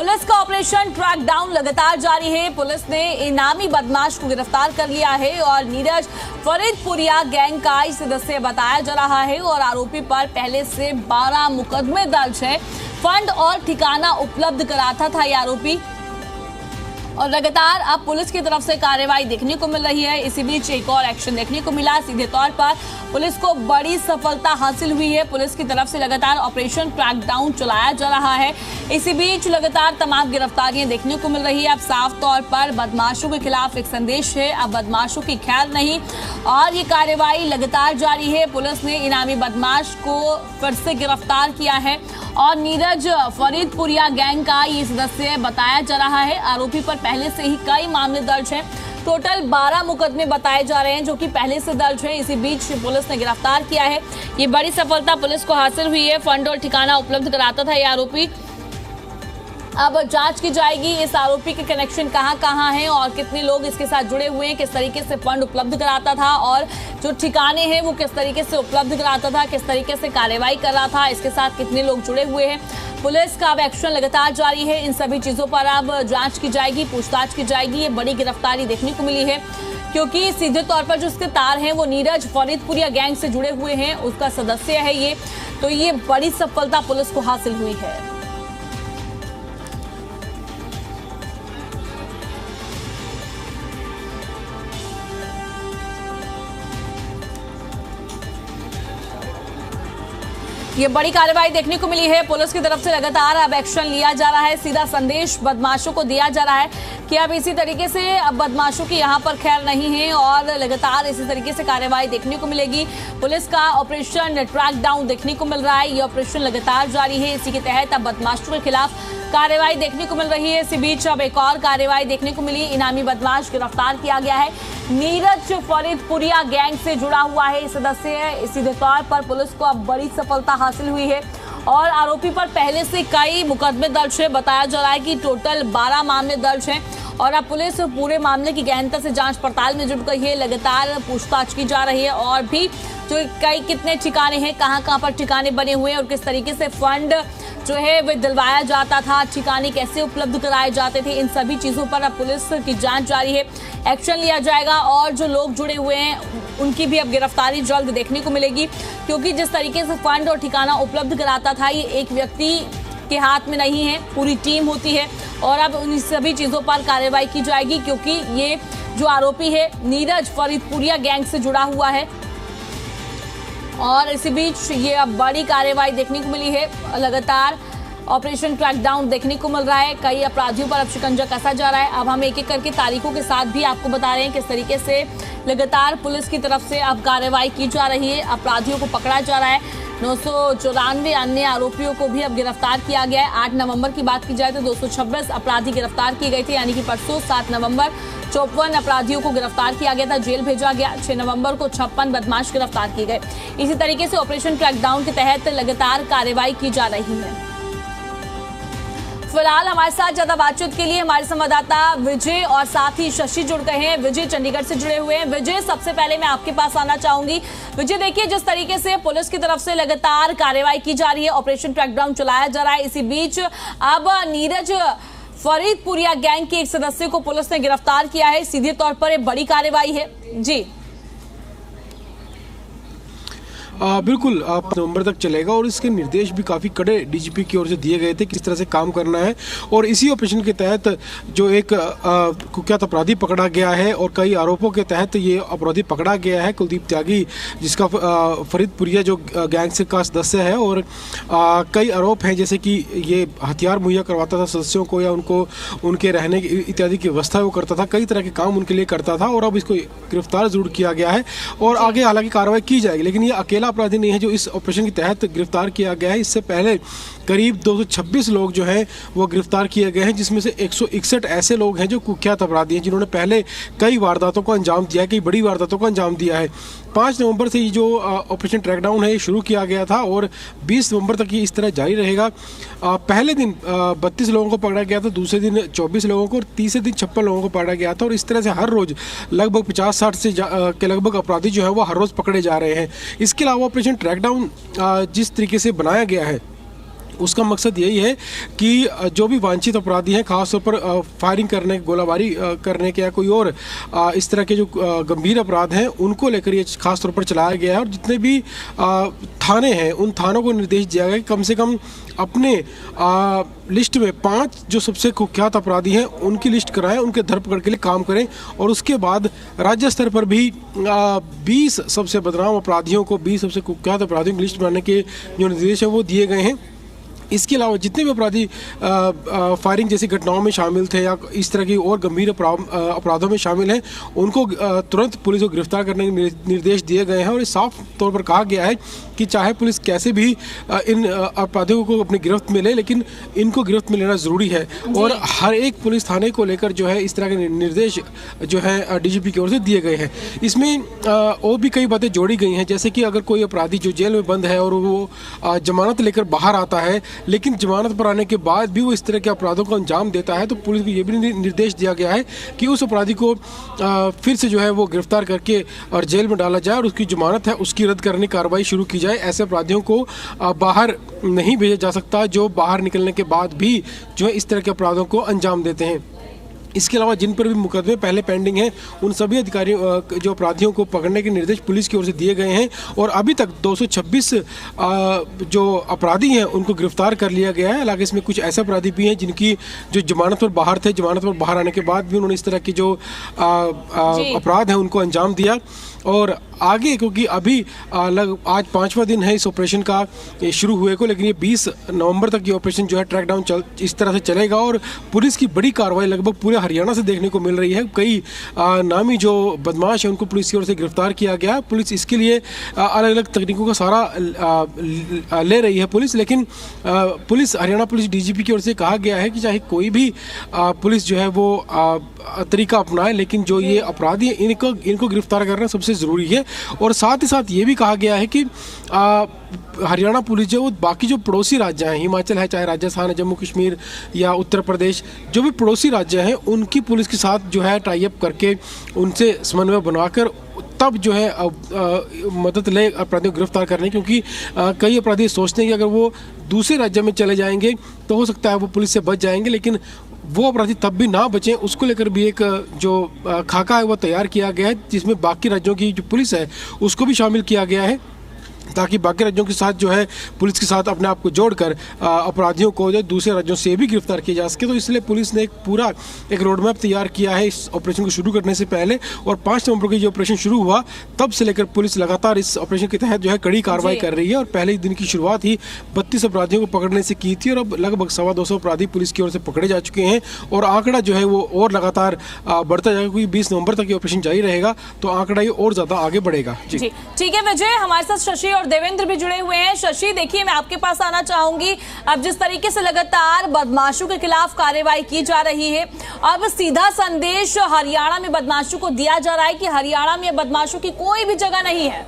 Police का operation track down लगातार जारी है। पुलिस ने इनामी बदमाश को गिरफ्तार कर लिया है और नीरज फरीदपुरिया गैंग का ही सदस्य बताया जा रहा है और आरोपी पर पहले से 12 मुकदमे दर्ज है। फंड और ठिकाना उपलब्ध कराता था ये आरोपी और लगातार अब पुलिस की तरफ से कार्रवाई देखने को मिल रही है। इसी बीच एक और एक्शन देखने को मिला। सीधे तौर पर पुलिस को बड़ी सफलता हासिल हुई है। पुलिस की तरफ से लगातार ऑपरेशन ट्रैक डाउन चलाया जा रहा है। इसी बीच लगातार तमाम गिरफ्तारियां देखने को मिल रही है। अब साफ तौर पर बदमाशों के खिलाफ एक संदेश है, अब बदमाशों की खैर नहीं और ये कार्रवाई लगातार जारी है। पुलिस ने इनामी बदमाश को फिर से गिरफ्तार किया है और नीरज फरीदपुरिया गैंग का ये सदस्य बताया जा रहा है। आरोपी पर पहले से ही कई मामले दर्ज हैं। टोटल 12 मुकदमे बताए जा रहे हैं जो कि पहले से दर्ज है। इसी बीच पुलिस ने गिरफ्तार किया है। ये बड़ी सफलता पुलिस को हासिल हुई है। फंड और ठिकाना उपलब्ध कराता था ये आरोपी। अब जांच की जाएगी इस आरोपी के कनेक्शन कहां हैं और कितने लोग इसके साथ जुड़े हुए हैं, किस तरीके से फंड उपलब्ध कराता था और जो ठिकाने हैं वो किस तरीके से उपलब्ध कराता था, किस तरीके से कार्रवाई कर रहा था, इसके साथ कितने लोग जुड़े हुए हैं। पुलिस का अब एक्शन लगातार जारी है। इन सभी चीजों पर अब जांच की जाएगी, पूछताछ की जाएगी। ये बड़ी गिरफ्तारी देखने को मिली है क्योंकि सीधे तौर पर जो उसके तार हैं वो नीरज फरीदपुरिया गैंग से जुड़े हुए हैं, उसका सदस्य है ये। तो ये बड़ी सफलता पुलिस को हासिल हुई है। ये बड़ी कार्रवाई देखने को मिली है। पुलिस की तरफ से लगातार अब एक्शन लिया जा रहा है। सीधा संदेश बदमाशों को दिया जा रहा है कि अब इसी तरीके से अब बदमाशों की यहाँ पर खैर नहीं है और लगातार इसी तरीके से कार्रवाई देखने को मिलेगी। पुलिस का ऑपरेशन ट्रैक डाउन देखने को मिल रहा है। ये ऑपरेशन लगातार जारी है। इसी के तहत अब बदमाशों के खिलाफ कार्रवाई देखने को मिल रही है। इसी बीच अब एक और कार्रवाई देखने को मिली। इनामी बदमाश गिरफ्तार किया गया है। नीरज फरीदपुरिया गैंग से जुड़ा हुआ है सदस्य है। सीधे तौर पर पुलिस को अब बड़ी सफलता हासिल हुई है और आरोपी पर पहले से कई मुकदमे दर्ज है। बताया जा रहा है कि टोटल 12 मामले दर्ज हैं और अब पुलिस पूरे मामले की गहनता से जांच पड़ताल में जुट गई है। लगातार पूछताछ की जा रही है और भी जो कितने ठिकाने हैं, कहां पर ठिकाने बने हुए हैं और किस तरीके से फंड जो है वह दिलवाया जाता था, ठिकाने कैसे उपलब्ध कराए जाते थे, इन सभी चीजों पर अब पुलिस की जांच जारी है। एक्शन लिया जाएगा और जो लोग जुड़े हुए हैं उनकी भी अब गिरफ्तारी जल्द देखने को मिलेगी क्योंकि जिस तरीके से फंड और ठिकाना उपलब्ध कराता था ये एक व्यक्ति के हाथ में नहीं है, पूरी टीम होती है और अब उन सभी चीजों पर कार्रवाई की जाएगी क्योंकि ये जो आरोपी है नीरज फरीदपुरिया गैंग से जुड़ा हुआ है। और इसी बीच ये अब बड़ी कार्रवाई देखने को मिली है। लगातार ऑपरेशन ट्रैक डाउन देखने को मिल रहा है। कई अपराधियों पर अब शिकंजा कसा जा रहा है। अब हम एक एक करके तारीखों के साथ भी आपको बता रहे हैं किस तरीके से लगातार पुलिस की तरफ से अब कार्रवाई की जा रही है, अपराधियों को पकड़ा जा रहा है। 994 अन्य आरोपियों को भी अब गिरफ्तार किया गया है। 8 नवंबर की बात की जाए तो 226 अपराधी गिरफ्तार किए गए थे, यानी कि परसों 7 नवंबर 54 अपराधियों को गिरफ्तार किया गया था, जेल भेजा गया। 6 नवंबर को 56 बदमाश गिरफ्तार किए गए। इसी तरीके से ऑपरेशन ट्रैक डाउन के तहत लगातार कार्रवाई की जा रही है। फिलहाल हमारे साथ ज्यादा बातचीत के लिए हमारे संवाददाता विजय और साथ ही शशि जुड़ गए हैं। विजय चंडीगढ़ से जुड़े हुए हैं। विजय, सबसे पहले मैं आपके पास आना चाहूंगी। विजय, देखिए जिस तरीके से पुलिस की तरफ से लगातार कार्रवाई की जा रही है, ऑपरेशन ट्रैक डाउन चलाया जा रहा है, इसी बीच अब नीरज फरीदपुरिया गैंग के एक सदस्य को पुलिस ने गिरफ्तार किया है। सीधे तौर पर एक बड़ी कार्रवाई है। जी बिल्कुल, आप नवंबर तक चलेगा और इसके निर्देश भी काफ़ी कड़े डीजीपी की ओर से दिए गए थे किस तरह से काम करना है। और इसी ऑपरेशन के तहत जो एक कुख्यात अपराधी पकड़ा गया है और कई आरोपों के तहत ये अपराधी पकड़ा गया है, कुलदीप त्यागी, जिसका फरीदपुरिया जो गैंग से का सदस्य है। और कई आरोप हैं जैसे कि ये हथियार मुहैया करवाता था सदस्यों को या उनको उनके रहने इत्यादि की व्यवस्था वो करता था, कई तरह के काम उनके लिए करता था और अब इसको गिरफ्तार जरूर किया गया है और आगे हालांकि कार्रवाई की जाएगी। लेकिन ये अकेला अपराधी नहीं है जो इस ऑपरेशन के तहत गिरफ्तार किया गया है। इससे पहले करीब 226 लोग जो हैं वो गिरफ्तार किए गए हैं, जिसमें से 161 ऐसे लोग हैं जो कुख्यात अपराधी हैं जिन्होंने पहले कई वारदातों को अंजाम दिया है, कई बड़ी वारदातों को अंजाम दिया है। 5 नवंबर से ये जो ऑपरेशन ट्रैक डाउन है ये शुरू किया गया था और 20 नवंबर तक ये इस तरह जारी रहेगा। पहले दिन 32 लोगों को पकड़ा गया था, दूसरे दिन 24 लोगों को और तीसरे दिन 56 लोगों को पकड़ा गया था और इस तरह से हर रोज़ लगभग 50-60 से के लगभग अपराधी जो है वो हर रोज़ पकड़े जा रहे हैं। इसके अलावा ऑपरेशन ट्रैक डाउन जिस तरीके से बनाया गया है उसका मकसद यही है कि जो भी वांछित अपराधी हैं, खासतौर पर फायरिंग करने, गोलाबारी करने के या कोई और इस तरह के जो गंभीर अपराध हैं, उनको लेकर ये खासतौर पर चलाया गया है। और जितने भी थाने हैं, उन थानों को निर्देश दिया गया कि कम से कम अपने लिस्ट में 5 जो सबसे कुख्यात अपराधी हैं उनकी लिस्ट कराएं, उनके धरपकड़ के लिए काम करें। और उसके बाद राज्य स्तर पर भी 20 सबसे बदनाम अपराधियों को, 20 सबसे कुख्यात अपराधियों की लिस्ट बनाने के जो निर्देश हैं वो दिए गए हैं। इसके अलावा जितने भी अपराधी फायरिंग जैसी घटनाओं में शामिल थे या इस तरह की और गंभीर अपराधों में शामिल हैं, उनको तुरंत पुलिस को गिरफ्तार करने के निर्देश दिए गए हैं। और इस साफ तौर पर कहा गया है कि चाहे पुलिस कैसे भी इन अपराधियों को अपनी गिरफ्त में ले, लेकिन इनको गिरफ्त में लेना ज़रूरी है। और हर एक पुलिस थाने को लेकर जो है इस तरह के निर्देश जो है डीजीपी की ओर से दिए गए हैं। इसमें और भी कई बातें जोड़ी गई हैं, जैसे कि अगर कोई अपराधी जो जेल में बंद है और वो जमानत लेकर बाहर आता है, लेकिन जमानत पर आने के बाद भी वो इस तरह के अपराधों को अंजाम देता है, तो पुलिस को ये भी निर्देश दिया गया है कि उस अपराधी को फिर से जो है वो गिरफ्तार करके और जेल में डाला जाए और उसकी जमानत है उसकी रद्द करने की कार्रवाई शुरू की जाए। ऐसे अपराधियों को बाहर नहीं भेजा जा सकता जो बाहर निकलने के बाद भी जो है इस तरह के अपराधों को अंजाम देते हैं। इसके अलावा जिन पर भी मुकदमे पहले पेंडिंग हैं, उन सभी अधिकारियों जो अपराधियों को पकड़ने के निर्देश पुलिस की ओर से दिए गए हैं। और अभी तक 226 जो अपराधी हैं उनको गिरफ्तार कर लिया गया है। हालांकि इसमें कुछ ऐसे अपराधी भी हैं जिनकी जो जमानत पर बाहर थे, जमानत पर बाहर आने के बाद भी उन्होंने इस तरह की जो अपराध हैं उनको अंजाम दिया। और आगे क्योंकि अभी आज 5वां दिन है इस ऑपरेशन का शुरू हुए को, लेकिन ये 20 नवंबर तक ये ऑपरेशन जो है ट्रैक डाउन इस तरह से चलेगा। और पुलिस की बड़ी कार्रवाई लगभग पूरे हरियाणा से देखने को मिल रही है। कई नामी जो बदमाश हैं उनको पुलिस की ओर से गिरफ्तार किया गया। पुलिस इसके लिए अलग अलग तकनीकों का सहारा ले रही है पुलिस, लेकिन हरियाणा पुलिस डीजीपी की ओर से कहा गया है कि चाहे कोई भी पुलिस जो है वो तरीका अपनाए, लेकिन जो ये अपराधी हैं इनको गिरफ्तार करना सबसे ज़रूरी है। और साथ ही साथ ये भी कहा गया है कि हरियाणा पुलिस जो बाकी जो पड़ोसी राज्य हैं, हिमाचल है, चाहे राजस्थान है, जम्मू कश्मीर या उत्तर प्रदेश, जो भी पड़ोसी राज्य हैं उनकी पुलिस के साथ जो है टाई अप करके उनसे समन्वय बनवाकर तब जो है मदद ले अपराधियों को गिरफ्तार करने। क्योंकि कई अपराधी सोचते हैं कि अगर वो दूसरे राज्य में चले जाएंगे तो हो सकता है वो पुलिस से बच जाएंगे, लेकिन वो अपराधी तब भी ना बचें, उसको लेकर भी एक जो खाका है वो तैयार किया गया है, जिसमें बाकी राज्यों की जो पुलिस है उसको भी शामिल किया गया है, ताकि बाकी राज्यों के साथ जो है पुलिस के साथ अपने आप को जोड़कर अपराधियों को जो दूसरे राज्यों से भी गिरफ्तार किया जा सके। तो इसलिए पुलिस ने एक रोड मैप तैयार किया है इस ऑपरेशन को शुरू करने से पहले। और 5 नवंबर को जो ऑपरेशन शुरू हुआ तब से लेकर पुलिस लगातार इस ऑपरेशन के तहत जो है कड़ी कार्रवाई कर रही है। और पहले दिन की शुरुआत ही 32 अपराधियों को पकड़ने से की थी और अब लगभग 225 अपराधी पुलिस की ओर से पकड़े जा चुके हैं। और आंकड़ा जो है वो और लगातार बढ़ता जाएगा, क्योंकि 20 नवंबर तक ये ऑपरेशन जारी रहेगा, तो आंकड़ा ये और ज़्यादा आगे बढ़ेगा। जी ठीक है विजय, हमारे साथ शशि और देवेंद्र भी जुड़े हुए हैं। शशि, देखिए मैं आपके पास आना चाहूंगी। अब जिस तरीके से लगातार बदमाशों के खिलाफ कार्रवाई की जा रही है, अब सीधा संदेश हरियाणा में बदमाशों को दिया जा रहा है कि हरियाणा में बदमाशों की कोई भी जगह नहीं है।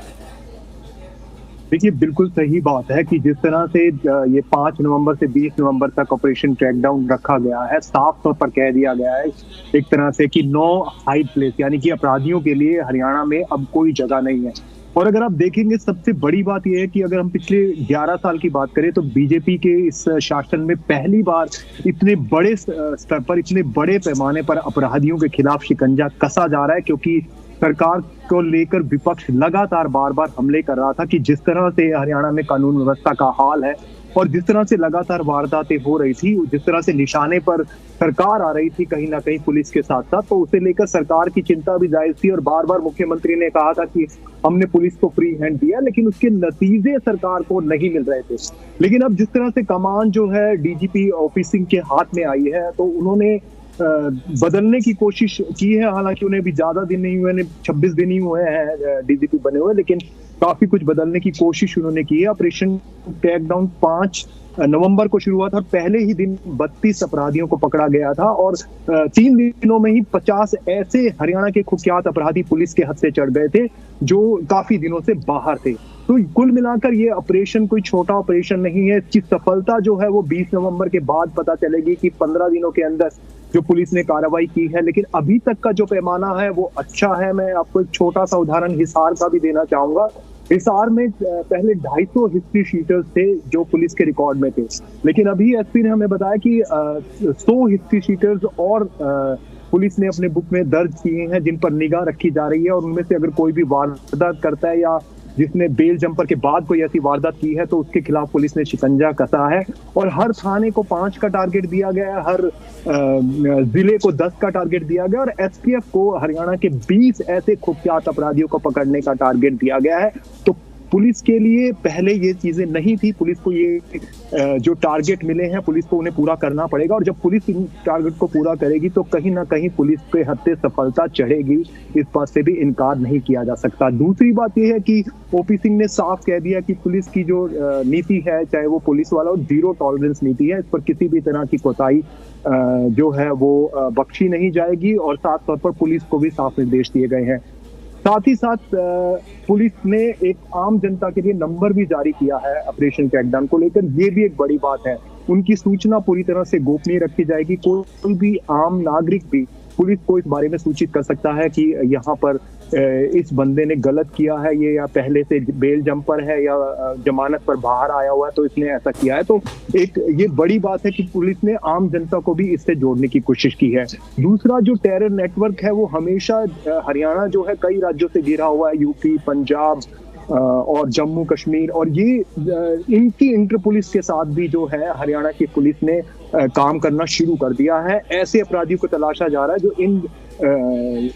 देखिए, बिल्कुल सही बात है कि जिस तरह से ये 5 नवंबर से 20 नवंबर तक ऑपरेशन ट्रैकडाउन रखा गया है, साफ तौर पर कह दिया गया है एक तरह से कि नो हाइड प्लेस, यानी कि अपराधियों के लिए हरियाणा में अब कोई जगह नहीं है। और अगर आप देखेंगे, सबसे बड़ी बात यह है कि अगर हम पिछले 11 साल की बात करें तो बीजेपी के इस शासन में पहली बार इतने बड़े स्तर पर, इतने बड़े पैमाने पर अपराधियों के खिलाफ शिकंजा कसा जा रहा है, क्योंकि सरकार को लेकर विपक्ष लगातार बार बार हमले कर रहा था कि जिस तरह से हरियाणा में कानून व्यवस्था का हाल है और जिस तरह से लगातार वारदातें हो रही थी, जिस तरह से निशाने पर सरकार आ रही थी कहीं ना कहीं पुलिस के साथ साथ, तो उसे लेकर सरकार की चिंता भी जायज थी। और बार बार मुख्यमंत्री ने कहा था कि हमने पुलिस को फ्री हैंड दिया, लेकिन उसके नतीजे सरकार को नहीं मिल रहे थे। लेकिन अब जिस तरह से कमान जो है डीजीपी ऑफिस के हाथ में आई है, तो उन्होंने बदलने की कोशिश की है। हालांकि उन्हें भी ज्यादा दिन नहीं हुए, 26 दिन ही हुए हैं डीजीपी बने हुए, लेकिन काफी कुछ बदलने की कोशिश उन्होंने की है। ऑपरेशन टैकडाउन 5 नवंबर को शुरू हुआ था और पहले ही दिन 32 अपराधियों को पकड़ा गया था और 3 दिनों में ही 50 ऐसे हरियाणा के कुख्यात अपराधी पुलिस के हाथ से चढ़ गए थे जो काफी दिनों से बाहर थे। तो कुल मिलाकर ये ऑपरेशन कोई छोटा ऑपरेशन नहीं है। इसकी सफलता जो है वो 20 नवंबर के बाद पता चलेगी कि 15 दिनों के अंदर जो पुलिस ने कार्रवाई की है, लेकिन अभी तक का जो पैमाना है वो अच्छा है। मैं आपको एक छोटा सा उदाहरण हिसार का भी देना चाहूंगा। हिसार में पहले 250 हिस्ट्री शीटर्स थे जो पुलिस के रिकॉर्ड में थे, लेकिन अभी एसपी ने हमें बताया कि 100 हिस्ट्री शीटर्स और पुलिस ने अपने बुक में दर्ज किए हैं जिन पर निगाह रखी जा रही है, और उनमें से अगर कोई भी वारदात करता है या जिसने बेल जंपर के बाद कोई ऐसी वारदात की है तो उसके खिलाफ पुलिस ने शिकंजा कसा है। और हर थाने को 5 का टारगेट दिया गया है, हर जिले को 10 का टारगेट दिया गया, और एसटीएफ को हरियाणा के 20 ऐसे कुख्यात अपराधियों को पकड़ने का टारगेट दिया गया है। तो पुलिस के लिए पहले ये चीजें नहीं थी, पुलिस को ये जो टारगेट मिले हैं पुलिस को उन्हें पूरा करना पड़ेगा, और जब पुलिस इन टारगेट को पूरा करेगी तो कहीं ना कहीं पुलिस के हत्थे सफलता चढ़ेगी, इस बात से भी इनकार नहीं किया जा सकता। दूसरी बात यह है कि ओपी सिंह ने साफ कह दिया कि पुलिस की जो नीति है, चाहे वो पुलिस वाला हो, 0 टॉलरेंस नीति है, इस पर किसी भी तरह की कोताही जो है वो बख्शी नहीं जाएगी, और साथ तौर पर पुलिस को भी साफ निर्देश दिए गए हैं। साथ ही साथ पुलिस ने एक आम जनता के लिए नंबर भी जारी किया है ऑपरेशन क्रैकडाउन को लेकर, ये भी एक बड़ी बात है। उनकी सूचना पूरी तरह से गोपनीय रखी जाएगी, कोई भी आम नागरिक भी पुलिस को इस बारे में सूचित कर सकता है कि यहाँ पर इस बंदे ने गलत किया है, ये या पहले से बेल जंपर है या जमानत पर बाहर आया हुआ है तो इसने ऐसा किया है। तो एक ये बड़ी बात है कि पुलिस ने आम जनता को भी इससे जोड़ने की कोशिश की है। दूसरा जो टेरर नेटवर्क है वो हमेशा हरियाणा जो है कई राज्यों से घिरा हुआ है, यूपी, पंजाब और जम्मू कश्मीर, और ये इनकी इंटर पुलिस के साथ भी जो है हरियाणा की पुलिस ने काम करना शुरू कर दिया है। ऐसे अपराधियों को तलाशा जा रहा है जो इन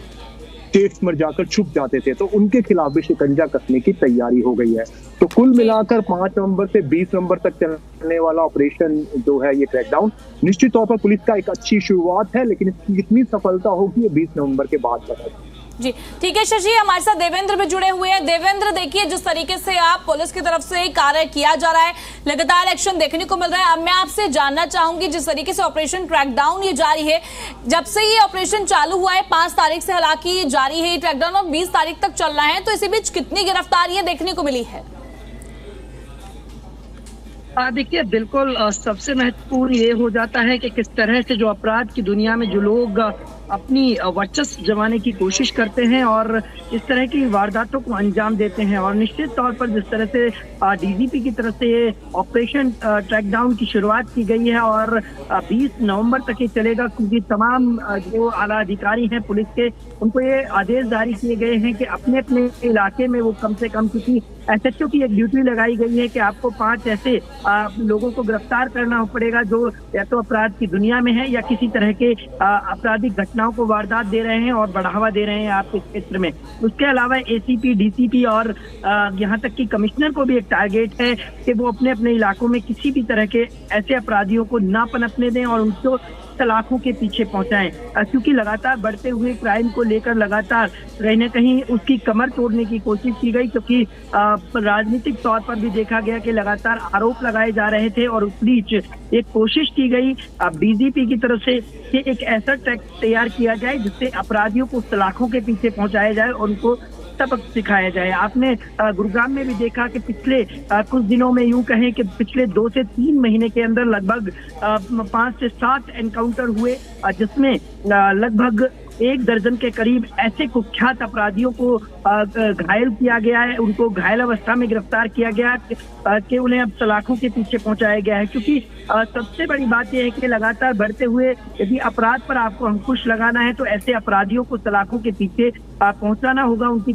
स्टेट्स में जाकर छुप जाते थे, तो उनके खिलाफ भी शिकंजा कसने की तैयारी हो गई है। तो कुल मिलाकर 5 नवंबर से 20 नवंबर तक चलने वाला ऑपरेशन जो है ये क्रैकडाउन निश्चित तौर पर पुलिस का एक अच्छी शुरुआत है, लेकिन इसकी कितनी सफलता होगी ये 20 नवंबर के बाद पता। जी ठीक है शशि, हमारे साथ देवेंद्र भी जुड़े हुए हैं। देवेंद्र, देखिए जिस तरीके से आप पुलिस की तरफ से कार्य किया जा रहा है, लगातार एक्शन देखने को मिल रहा है। अब मैं आपसे जानना चाहूंगी, जिस तरीके से ऑपरेशन क्रैकडाउन ये जारी है, जब से ये ऑपरेशन चालू हुआ है 5 तारीख से हालांकि जारी है ये क्रैकडाउन और 20 तारीख तक चलना है, तो इसी बीच कितनी गिरफ्तारियां देखने को मिली है? देखिए बिल्कुल सबसे महत्वपूर्ण ये हो जाता है कि किस तरह से जो अपराध की दुनिया में जो लोग अपनी वर्चस्व जमाने की कोशिश करते हैं और इस तरह की वारदातों को अंजाम देते हैं, और निश्चित तौर पर जिस तरह से डीजीपी की तरफ से ये ऑपरेशन ट्रैकडाउन की शुरुआत की गई है और 20 नवंबर तक ये चलेगा, क्योंकि तमाम जो आला अधिकारी हैं पुलिस के, उनको ये आदेश जारी किए गए हैं कि अपने अपने इलाके में वो कम से कम, क्योंकि एसएचओ की एक ड्यूटी लगाई गई है कि आपको 5 ऐसे लोगों को गिरफ्तार करना पड़ेगा जो या तो अपराध की दुनिया में है या किसी तरह के आपराधिक घटनाओं को वारदात दे रहे हैं और बढ़ावा दे रहे हैं आपके क्षेत्र में। उसके अलावा एसीपी, डीसीपी और यहाँ तक कि कमिश्नर को भी एक टारगेट है कि वो अपने अपने इलाकों में किसी भी तरह के ऐसे अपराधियों को ना पनपने दें और उनको सलाखों के पीछे पहुंचाएं, क्योंकि लगातार बढ़ते हुए क्राइम को लेकर लगातार कहीं न कहीं उसकी कमर तोड़ने की कोशिश की गई, क्योंकि राजनीतिक तौर पर भी देखा गया कि लगातार आरोप लगाए जा रहे थे और उस बीच एक कोशिश की गई डीजीपी की तरफ से कि एक ऐसा टेक्स्ट तैयार किया जाए जिससे अपराधियों को सलाखों के पीछे पहुंचाया जाए और उनको सबक सिखाया जाए। आपने गुरुग्राम में भी देखा कि पिछले कुछ दिनों में, यूं कहें कि पिछले 2 से 3 महीने के अंदर लगभग 5 से 7 एनकाउंटर हुए, जिसमें लगभग 1 दर्जन के करीब ऐसे कुख्यात अपराधियों को घायल किया गया है, उनको घायल अवस्था में गिरफ्तार किया गया कि उन्हें अब सलाखों के पीछे पहुंचाया गया है। क्योंकि सबसे बड़ी बात यह है कि लगातार बढ़ते हुए यदि अपराध पर आपको अंकुश लगाना है तो ऐसे अपराधियों को सलाखों के पीछे पहुंचाना होगा, उनकी